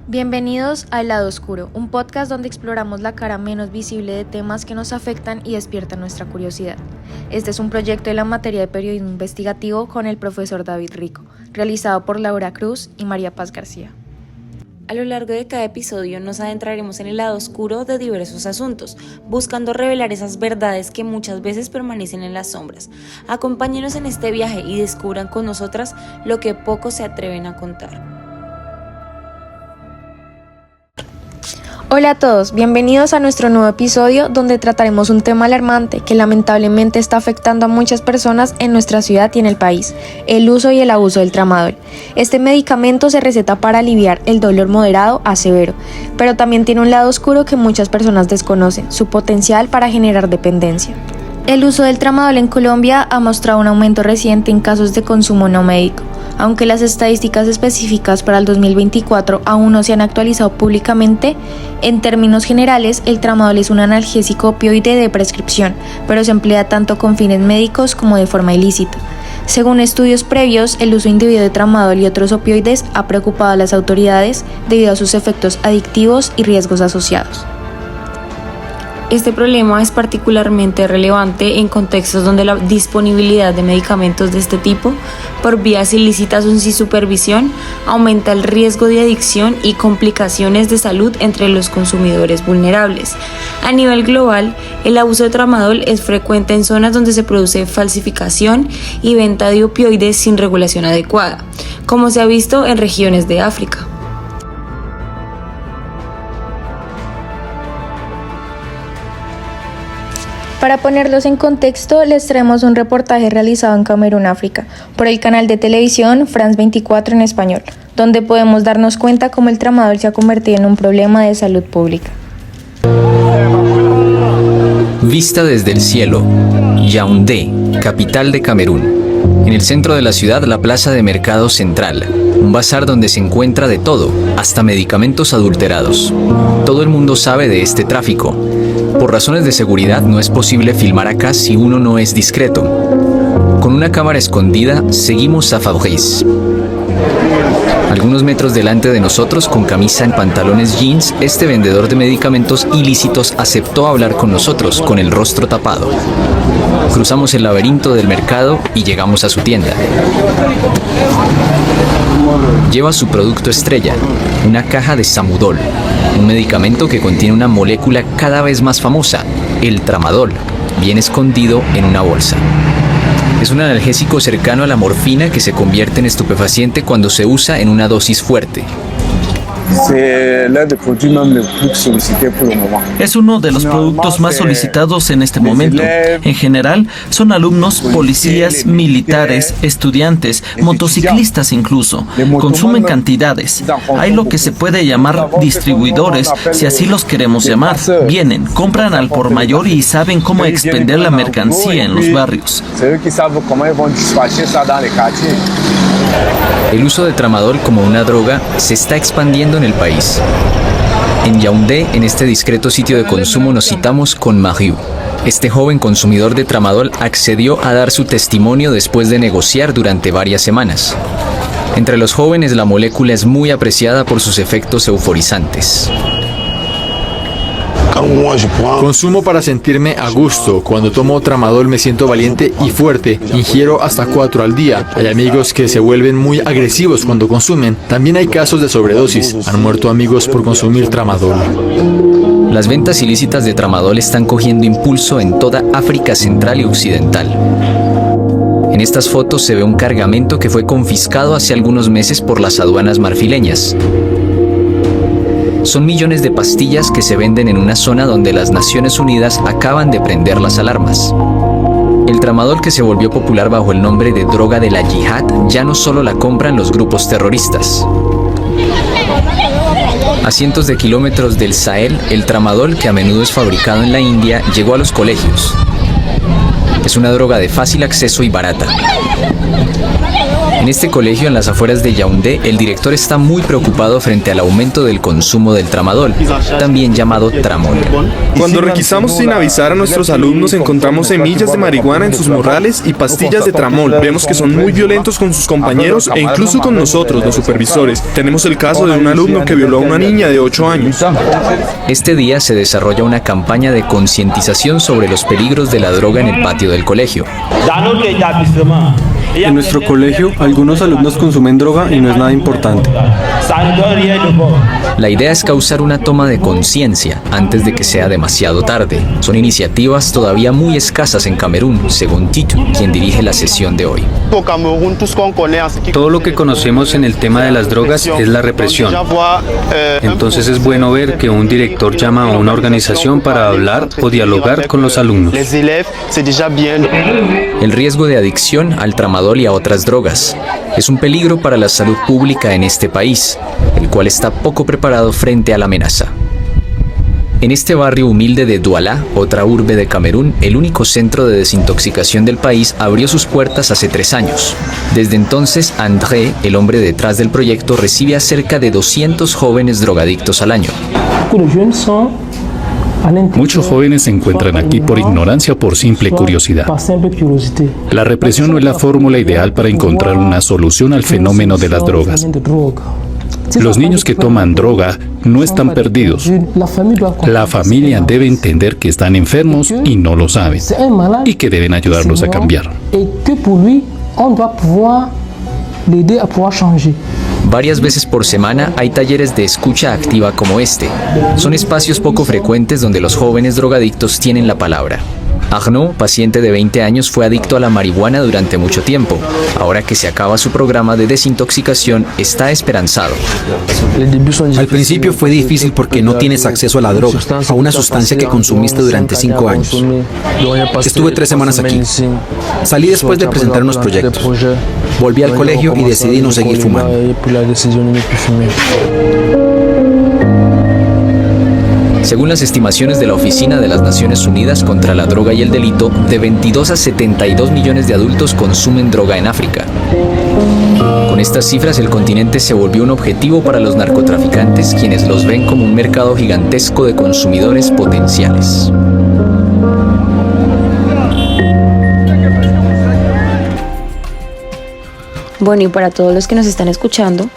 Bienvenidos a El Lado Oscuro, un podcast donde exploramos la cara menos visible de temas que nos afectan y despiertan nuestra curiosidad. Este es un proyecto de la materia de periodismo investigativo con el profesor David Rico, realizado por Laura Cruz y María Paz García. A lo largo de cada episodio nos adentraremos en el lado oscuro de diversos asuntos, buscando revelar esas verdades que muchas veces permanecen en las sombras. Acompáñenos en este viaje y descubran con nosotras lo que pocos se atreven a contar. Hola a todos, bienvenidos a nuestro nuevo episodio donde trataremos un tema alarmante que lamentablemente está afectando a muchas personas en nuestra ciudad y en el país, el uso y el abuso del tramadol. Este medicamento se receta para aliviar el dolor moderado a severo, pero también tiene un lado oscuro que muchas personas desconocen, su potencial para generar dependencia. El uso del tramadol en Colombia ha mostrado un aumento reciente en casos de consumo no médico. Aunque las estadísticas específicas para el 2024 aún no se han actualizado públicamente, en términos generales, el tramadol es un analgésico opioide de prescripción, pero se emplea tanto con fines médicos como de forma ilícita. Según estudios previos, el uso indebido de tramadol y otros opioides ha preocupado a las autoridades debido a sus efectos adictivos y riesgos asociados. Este problema es particularmente relevante en contextos donde la disponibilidad de medicamentos de este tipo, por vías ilícitas o sin supervisión, aumenta el riesgo de adicción y complicaciones de salud entre los consumidores vulnerables. A nivel global, el abuso de tramadol es frecuente en zonas donde se produce falsificación y venta de opioides sin regulación adecuada, como se ha visto en regiones de África. Para ponerlos en contexto, les traemos un reportaje realizado en Camerún, África, por el canal de televisión France 24 en español, donde podemos darnos cuenta cómo el tramadol se ha convertido en un problema de salud pública. Vista desde el cielo, Yaoundé, capital de Camerún. En el centro de la ciudad, la plaza de mercado central, un bazar donde se encuentra de todo, hasta medicamentos adulterados. Todo el mundo sabe de este tráfico. Por razones de seguridad no es posible filmar acá si uno no es discreto. Con una cámara escondida, seguimos a Fabrice. Algunos metros delante de nosotros, con camisa en pantalones jeans, este vendedor de medicamentos ilícitos aceptó hablar con nosotros, con el rostro tapado. Cruzamos el laberinto del mercado y llegamos a su tienda. Lleva su producto estrella, una caja de Samudol, un medicamento que contiene una molécula cada vez más famosa, el tramadol, bien escondido en una bolsa. Es un analgésico cercano a la morfina que se convierte en estupefaciente cuando se usa en una dosis fuerte. Es uno de los productos más solicitados en este momento. En general, son alumnos, policías, militares, estudiantes, motociclistas incluso. Consumen cantidades. Hay lo que se puede llamar distribuidores, si así los queremos llamar. Vienen, compran al por mayor y saben cómo expender la mercancía en los barrios. El uso de tramadol como una droga se está expandiendo en el país. En Yaoundé, en este discreto sitio de consumo, nos citamos con Mariu. Este joven consumidor de tramadol accedió a dar su testimonio después de negociar durante varias semanas. Entre los jóvenes, la molécula es muy apreciada por sus efectos euforizantes. Consumo para sentirme a gusto. Cuando tomo tramadol me siento valiente y fuerte. Ingiero hasta 4 al día. Hay amigos que se vuelven muy agresivos cuando consumen. También hay casos de sobredosis. Han muerto amigos por consumir tramadol. Las ventas ilícitas de tramadol están cogiendo impulso en toda África Central y Occidental. En estas fotos se ve un cargamento que fue confiscado hace algunos meses por las aduanas marfileñas. Son millones de pastillas que se venden en una zona donde las Naciones Unidas acaban de prender las alarmas. El tramadol, que se volvió popular bajo el nombre de droga de la yihad, ya no solo la compran los grupos terroristas. A cientos de kilómetros del Sahel, el tramadol, que a menudo es fabricado en la India, llegó a los colegios. Es una droga de fácil acceso y barata. En En este colegio en las afueras de Yaoundé, el director está muy preocupado frente al aumento del consumo del tramadol, también llamado tramol. Cuando requisamos sin avisar a nuestros alumnos, encontramos semillas de marihuana en sus morrales y pastillas de tramol. Vemos que son muy violentos con sus compañeros e incluso con nosotros, los supervisores. Tenemos el caso de un alumno que violó a una niña de 8 años. Este día se desarrolla una campaña de concientización sobre los peligros de la droga en el patio del colegio. En nuestro colegio, algunos alumnos consumen droga y no es nada importante. La idea es causar una toma de conciencia antes de que sea demasiado tarde. Son iniciativas todavía muy escasas en Camerún, según Tito, quien dirige la sesión de hoy. Todo lo que conocemos en el tema de las drogas es la represión. Entonces es bueno ver que un director llama a una organización para hablar o dialogar con los alumnos. El riesgo de adicción al tramadol y a otras drogas es un peligro para la salud pública en este país, el cual está poco preparado frente a la amenaza. En este barrio humilde de Douala, otra urbe de Camerún, el único centro de desintoxicación del país abrió sus puertas hace 3 años. Desde entonces, André, el hombre detrás del proyecto, recibe a cerca de 200 jóvenes drogadictos al año. Muchos jóvenes se encuentran aquí por ignorancia o por simple curiosidad. La represión no es la fórmula ideal para encontrar una solución al fenómeno de las drogas. Los niños que toman droga no están perdidos. La familia debe entender que están enfermos y no lo saben, y que deben ayudarlos a cambiar. Varias veces por semana hay talleres de escucha activa como este. Son espacios poco frecuentes donde los jóvenes drogadictos tienen la palabra. Arnaud, paciente de 20 años, fue adicto a la marihuana durante mucho tiempo. Ahora que se acaba su programa de desintoxicación, está esperanzado. Al principio fue difícil porque no tienes acceso a la droga, a una sustancia que consumiste durante 5 años. Estuve 3 semanas aquí. Salí después de presentar unos proyectos. Volví al colegio y decidí no seguir fumando. Según las estimaciones de la Oficina de las Naciones Unidas contra la Droga y el Delito, de 22 a 72 millones de adultos consumen droga en África. Con estas cifras, el continente se volvió un objetivo para los narcotraficantes, quienes los ven como un mercado gigantesco de consumidores potenciales. Bueno, y para todos los que nos están escuchando,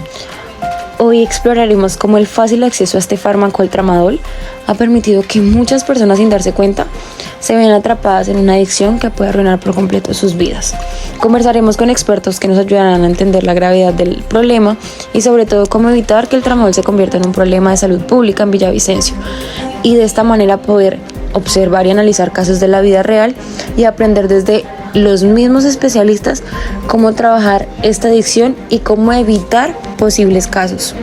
hoy exploraremos cómo el fácil acceso a este fármaco, el tramadol, ha permitido que muchas personas, sin darse cuenta, se vean atrapadas en una adicción que puede arruinar por completo sus vidas. Conversaremos con expertos que nos ayudarán a entender la gravedad del problema y sobre todo cómo evitar que el tramadol se convierta en un problema de salud pública en Villavicencio, y de esta manera poder observar y analizar casos de la vida real y aprender desde los mismos especialistas cómo trabajar esta adicción y cómo evitar posibles casos.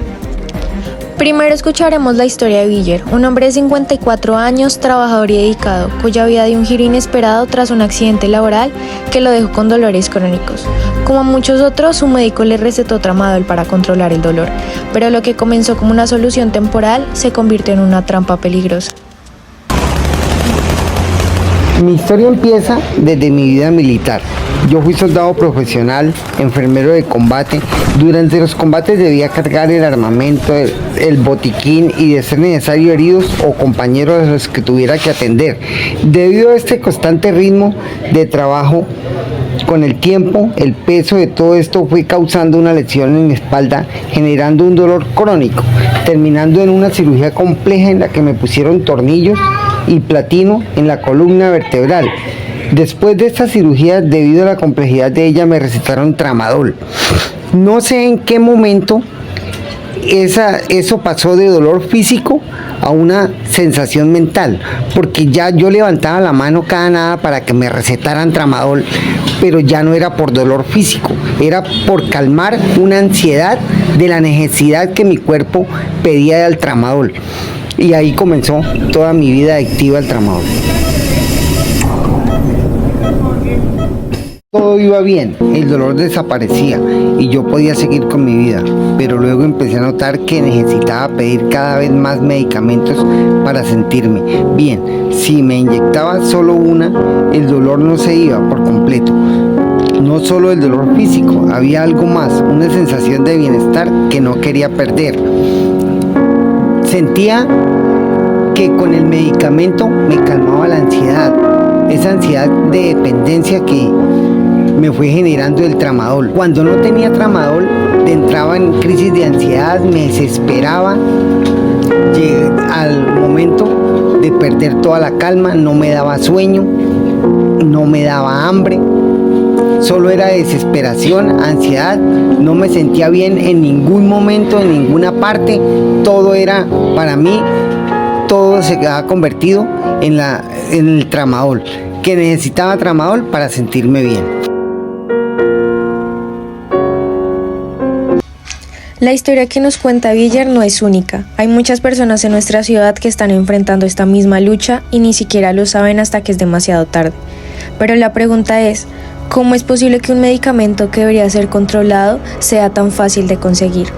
Primero escucharemos la historia de Viller, un hombre de 54 años, trabajador y dedicado, cuya vida dio un giro inesperado tras un accidente laboral que lo dejó con dolores crónicos. Como a muchos otros, su médico le recetó tramadol para controlar el dolor, pero lo que comenzó como una solución temporal se convirtió en una trampa peligrosa. Mi historia empieza desde mi vida militar. Yo fui soldado profesional, enfermero de combate. Durante los combates debía cargar el armamento, el botiquín y, de ser necesario, heridos o compañeros a los que tuviera que atender. Debido a este constante ritmo de trabajo, con el tiempo, el peso de todo esto fue causando una lesión en mi espalda, generando un dolor crónico, terminando en una cirugía compleja en la que me pusieron tornillos y platino en la columna vertebral. Después de esta cirugía, debido a la complejidad de ella, me recetaron tramadol. No sé en qué momento eso pasó de dolor físico a una sensación mental, porque ya yo levantaba la mano cada nada para que me recetaran tramadol, pero ya no era por dolor físico, era por calmar una ansiedad de la necesidad que mi cuerpo pedía del tramadol. Y ahí comenzó toda mi vida adictiva al tramadol. Todo iba bien, el dolor desaparecía y yo podía seguir con mi vida, pero luego empecé a notar que necesitaba pedir cada vez más medicamentos para sentirme bien. Si me inyectaba solo una, el dolor no se iba por completo. No no solo el dolor físico, había algo más, una sensación de bienestar que no quería perder. Sentía que con el medicamento me calmaba la ansiedad, esa ansiedad de dependencia que me fue generando el tramadol. Cuando no tenía tramadol, entraba en crisis de ansiedad, me desesperaba, llegué al momento de perder toda la calma, no me daba sueño, no me daba hambre, solo era desesperación, ansiedad, no me sentía bien en ningún momento, en ninguna parte, todo era, para mí, todo se quedaba convertido en el tramadol, que necesitaba tramadol para sentirme bien. La historia que nos cuenta Villar no es única. Hay muchas personas en nuestra ciudad que están enfrentando esta misma lucha y ni siquiera lo saben hasta que es demasiado tarde. Pero la pregunta es, ¿cómo es posible que un medicamento que debería ser controlado sea tan fácil de conseguir?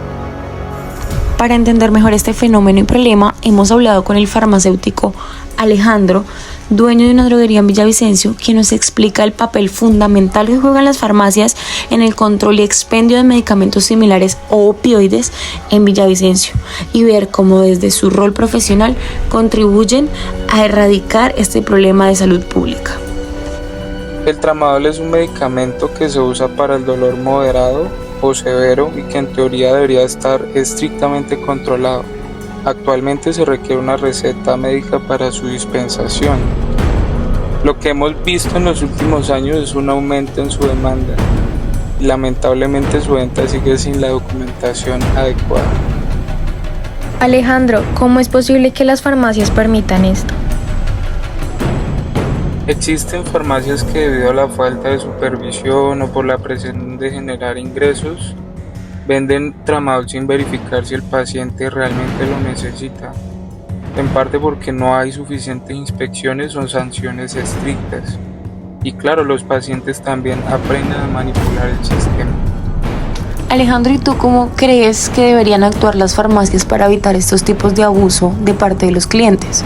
Para entender mejor este fenómeno y problema, hemos hablado con el farmacéutico Alejandro, dueño de una droguería en Villavicencio, quien nos explica el papel fundamental que juegan las farmacias en el control y expendio de medicamentos similares o opioides en Villavicencio y ver cómo desde su rol profesional contribuyen a erradicar este problema de salud pública. El tramadol es un medicamento que se usa para el dolor moderado o severo y que en teoría debería estar estrictamente controlado. Actualmente se requiere una receta médica para su dispensación. Lo que hemos visto en los últimos años es un aumento en su demanda y lamentablemente su venta sigue sin la documentación adecuada. Alejandro, ¿cómo es posible que las farmacias permitan esto? Existen farmacias que debido a la falta de supervisión o por la presión de generar ingresos venden tramadol sin verificar si el paciente realmente lo necesita, en parte porque no hay suficientes inspecciones o sanciones estrictas. Y claro, los pacientes también aprenden a manipular el sistema. Alejandro, ¿y tú cómo crees que deberían actuar las farmacias para evitar estos tipos de abuso de parte de los clientes?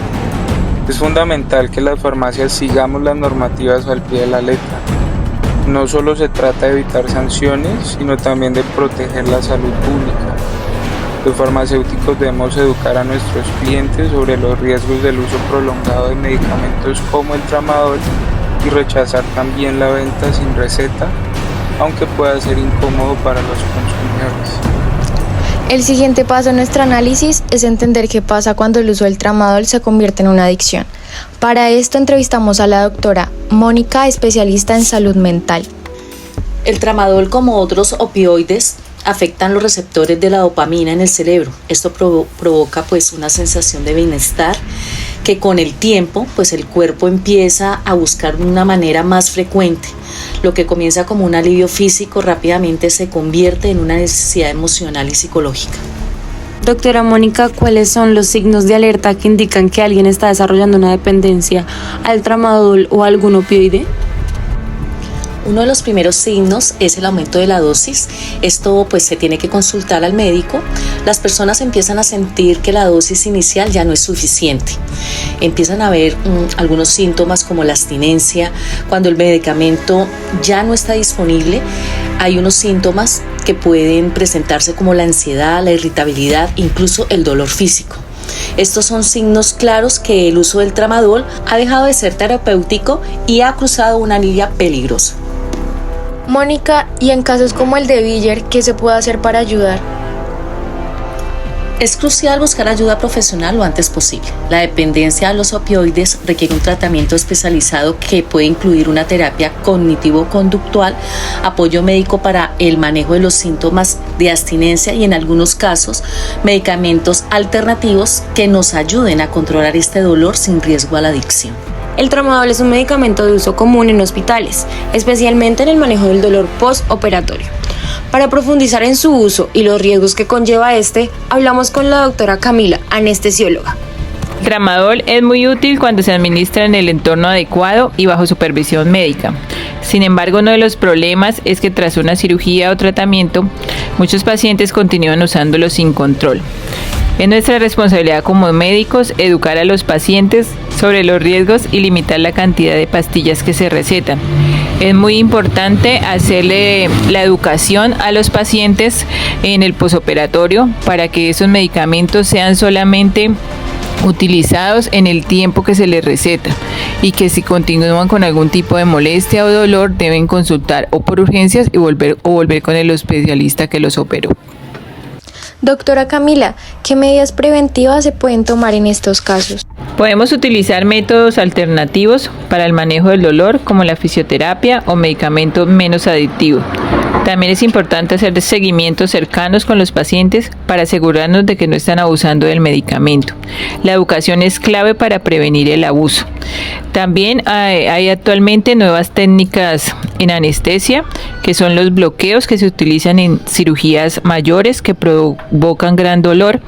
Es fundamental que las farmacias sigamos las normativas al pie de la letra. No solo se trata de evitar sanciones, sino también de proteger la salud pública. Los farmacéuticos debemos educar a nuestros clientes sobre los riesgos del uso prolongado de medicamentos como el tramadol y rechazar también la venta sin receta, aunque pueda ser incómodo para los consumidores. El siguiente paso en nuestro análisis es entender qué pasa cuando el uso del tramadol se convierte en una adicción. Para esto entrevistamos a la doctora Mónica, especialista en salud mental. El tramadol, como otros opioides, afectan los receptores de la dopamina en el cerebro. Esto provoca pues una sensación de bienestar que con el tiempo pues el cuerpo empieza a buscar una manera más frecuente. Lo que comienza como un alivio físico rápidamente se convierte en una necesidad emocional y psicológica. Doctora Mónica, ¿cuáles son los signos de alerta que indican que alguien está desarrollando una dependencia al tramadol o a algún opioide? Uno de los primeros signos es el aumento de la dosis. Esto pues se tiene que consultar al médico. Las personas empiezan a sentir que la dosis inicial ya no es suficiente. Empiezan a ver algunos síntomas como la abstinencia. Cuando el medicamento ya no está disponible, hay unos síntomas que pueden presentarse como la ansiedad, la irritabilidad, incluso el dolor físico. Estos son signos claros que el uso del tramadol ha dejado de ser terapéutico y ha cruzado una línea peligrosa. Mónica, y en casos como el de Villar, ¿qué se puede hacer para ayudar? Es crucial buscar ayuda profesional lo antes posible. La dependencia a los opioides requiere un tratamiento especializado que puede incluir una terapia cognitivo-conductual, apoyo médico para el manejo de los síntomas de abstinencia y en algunos casos medicamentos alternativos que nos ayuden a controlar este dolor sin riesgo a la adicción. El tramadol es un medicamento de uso común en hospitales, especialmente en el manejo del dolor postoperatorio. Para profundizar en su uso y los riesgos que conlleva este, hablamos con la doctora Camila, anestesióloga. El tramadol es muy útil cuando se administra en el entorno adecuado y bajo supervisión médica. Sin embargo, uno de los problemas es que tras una cirugía o tratamiento, muchos pacientes continúan usándolo sin control. Es nuestra responsabilidad como médicos educar a los pacientes sobre los riesgos y limitar la cantidad de pastillas que se recetan. Es muy importante hacerle la educación a los pacientes en el posoperatorio para que esos medicamentos sean solamente utilizados en el tiempo que se les receta y que si continúan con algún tipo de molestia o dolor deben consultar o por urgencias y volver con el especialista que los operó. Doctora Camila, ¿qué medidas preventivas se pueden tomar en estos casos? Podemos utilizar métodos alternativos para el manejo del dolor como la fisioterapia o medicamentos menos adictivos. También es importante hacer seguimientos cercanos con los pacientes para asegurarnos de que no están abusando del medicamento. La educación es clave para prevenir el abuso. También hay actualmente nuevas técnicas en anestesia, que son los bloqueos que se utilizan en cirugías mayores que provocan gran dolor,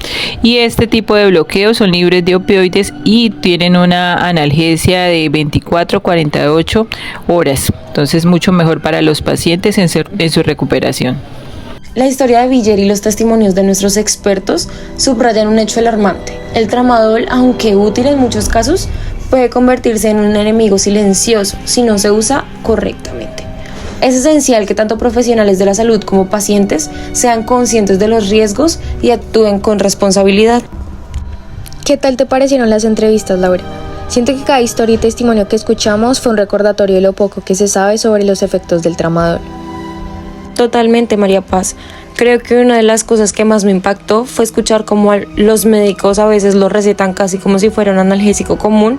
y este tipo de bloqueos son libres de opioides y tienen una analgesia de 24 a 48 horas. Entonces, mucho mejor para los pacientes en su recuperación. La historia de Viller y los testimonios de nuestros expertos subrayan un hecho alarmante. El tramadol, aunque útil en muchos casos, puede convertirse en un enemigo silencioso si no se usa correctamente. Es esencial que tanto profesionales de la salud como pacientes sean conscientes de los riesgos y actúen con responsabilidad. ¿Qué tal te parecieron las entrevistas, Laura? Siento que cada historia y testimonio que escuchamos fue un recordatorio de lo poco que se sabe sobre los efectos del tramadol. Totalmente, María Paz. Creo que una de las cosas que más me impactó fue escuchar cómo los médicos a veces lo recetan casi como si fuera un analgésico común,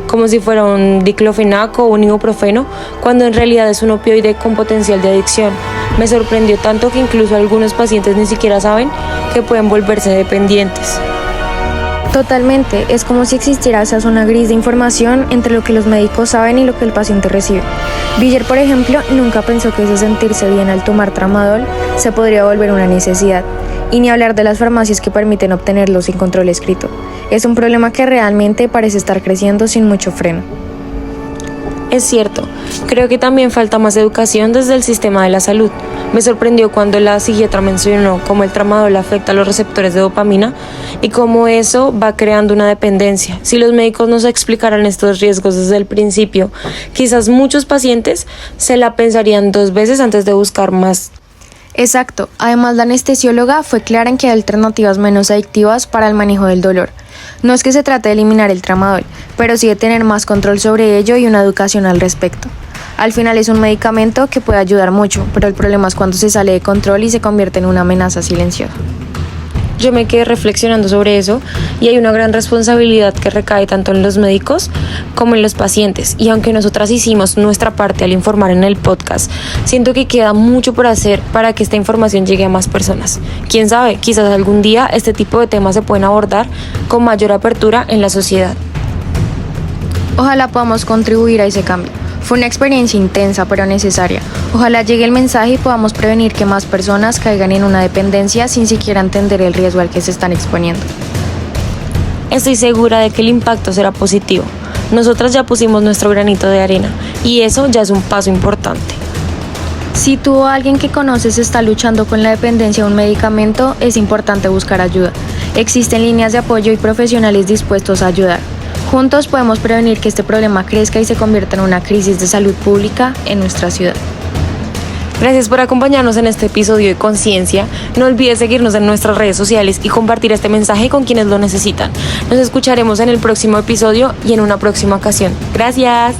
como si fuera un diclofenaco o un ibuprofeno, cuando en realidad es un opioide con potencial de adicción. Me sorprendió tanto que incluso algunos pacientes ni siquiera saben que pueden volverse dependientes. Totalmente, es como si existiera esa zona gris de información entre lo que los médicos saben y lo que el paciente recibe. Viller, por ejemplo, nunca pensó que ese sentirse bien al tomar tramadol se podría volver una necesidad, y ni hablar de las farmacias que permiten obtenerlo sin control escrito. Es un problema que realmente parece estar creciendo sin mucho freno. Es cierto, creo que también falta más educación desde el sistema de la salud. Me sorprendió cuando la psiquiatra mencionó cómo el tramadol afecta a los receptores de dopamina y cómo eso va creando una dependencia. Si los médicos nos explicaran estos riesgos desde el principio, quizás muchos pacientes se la pensarían 2 veces antes de buscar más. Exacto, además la anestesióloga fue clara en que hay alternativas menos adictivas para el manejo del dolor. No es que se trate de eliminar el tramadol, pero sí de tener más control sobre ello y una educación al respecto. Al final es un medicamento que puede ayudar mucho, pero el problema es cuando se sale de control y se convierte en una amenaza silenciosa. Yo me quedé reflexionando sobre eso y hay una gran responsabilidad que recae tanto en los médicos como en los pacientes. Y aunque nosotras hicimos nuestra parte al informar en el podcast, siento que queda mucho por hacer para que esta información llegue a más personas. Quién sabe, quizás algún día este tipo de temas se pueden abordar con mayor apertura en la sociedad. Ojalá podamos contribuir a ese cambio. Fue una experiencia intensa pero necesaria. Ojalá llegue el mensaje y podamos prevenir que más personas caigan en una dependencia sin siquiera entender el riesgo al que se están exponiendo. Estoy segura de que el impacto será positivo. Nosotras ya pusimos nuestro granito de arena y eso ya es un paso importante. Si tú o alguien que conoces está luchando con la dependencia de un medicamento, es importante buscar ayuda. Existen líneas de apoyo y profesionales dispuestos a ayudar. Juntos podemos prevenir que este problema crezca y se convierta en una crisis de salud pública en nuestra ciudad. Gracias por acompañarnos en este episodio de Conciencia. No olvides seguirnos en nuestras redes sociales y compartir este mensaje con quienes lo necesitan. Nos escucharemos en el próximo episodio y en una próxima ocasión. Gracias.